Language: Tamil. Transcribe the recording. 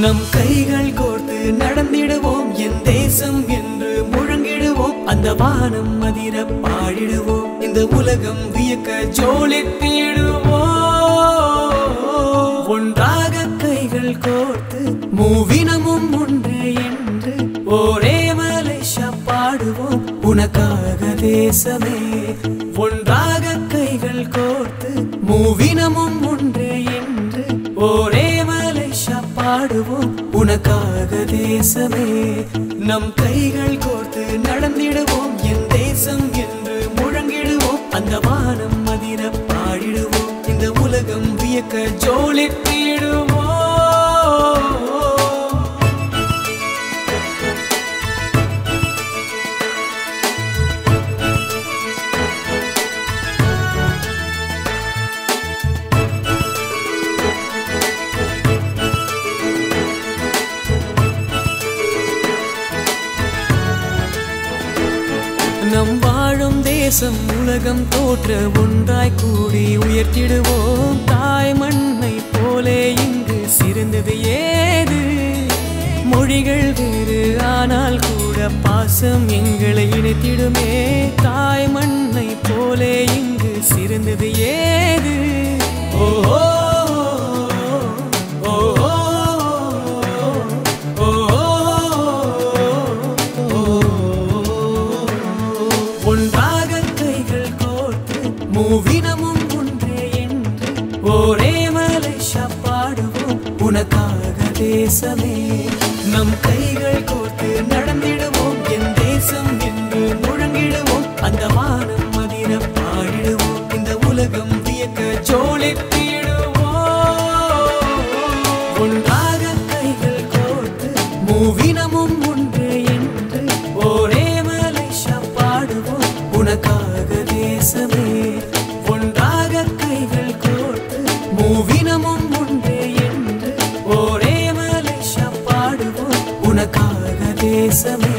நம் கைகள் கோர்த்து நடந்திடுவோம் என் தேசம் என்று முழங்கிடுவோம் அந்த வானம் அதிர பாடிடுவோம் இந்த உலகம் வியக்க ஜோலித்திடுவோம் ஒன்றாக கைகள் கோர்த்து மூவினமும் ஒன்று என்று ஒரே மலேசியா பாடுவோம் உனக்காக தேசமே ஒன்றாக கைகள் கோர்த்து மூவினமும் ஒன்று என்று ஒரே மலேசியா பாடுவோம் உனக்காக தேசமே நம் கைகள் கோர்த்து நடந்திடுவோம் என் தேசம் என்று முழங்கிடுவோம் அந்த வானம் அதிர பாடிடுவோம் இந்த உலகம் வியக்க ஜோலித்திடுவோம் நம் வாழும் தேசம் உலகம் தோற்ற ஒன்றாய் கூடி உயர்த்திடுவோம் தாய் மண்ணை போலே இங்கு சிறந்தது ஏது மொழிகள் வேறு ஆனால் கூட பாசம் எங்களை இணைத்திடுமே தாய் மண்ணை போலே இங்கு சிறந்தது ஏது ஓ ஒன்றாக கைகள் கோர்த்து மூவினமும் ஒன்றே என்று ஒரே மலேசியா பாடுவோம் உனக்காக தேசமே நம் கைகள் கோர்த்து நடந்திடுவோம் என் தேசம் என்று முழங்கிடுவோம் அந்த வானம் அதிர பாடிடுவோம் இந்த உலகம் வியக்க ஜோலித்திடுவோம் ஒன்றாக கைகள் கோர்த்து மூவினமும் ஒன்று என்று ஒரே மலேசியா பாடுவோம் உனக்காக தேசமே ஒன்றாக கைகள் கோர்த்து மூவினமும் ஒன்று என்று ஒரே மலேசியா பாடுவோம் உனக்காக தேசமே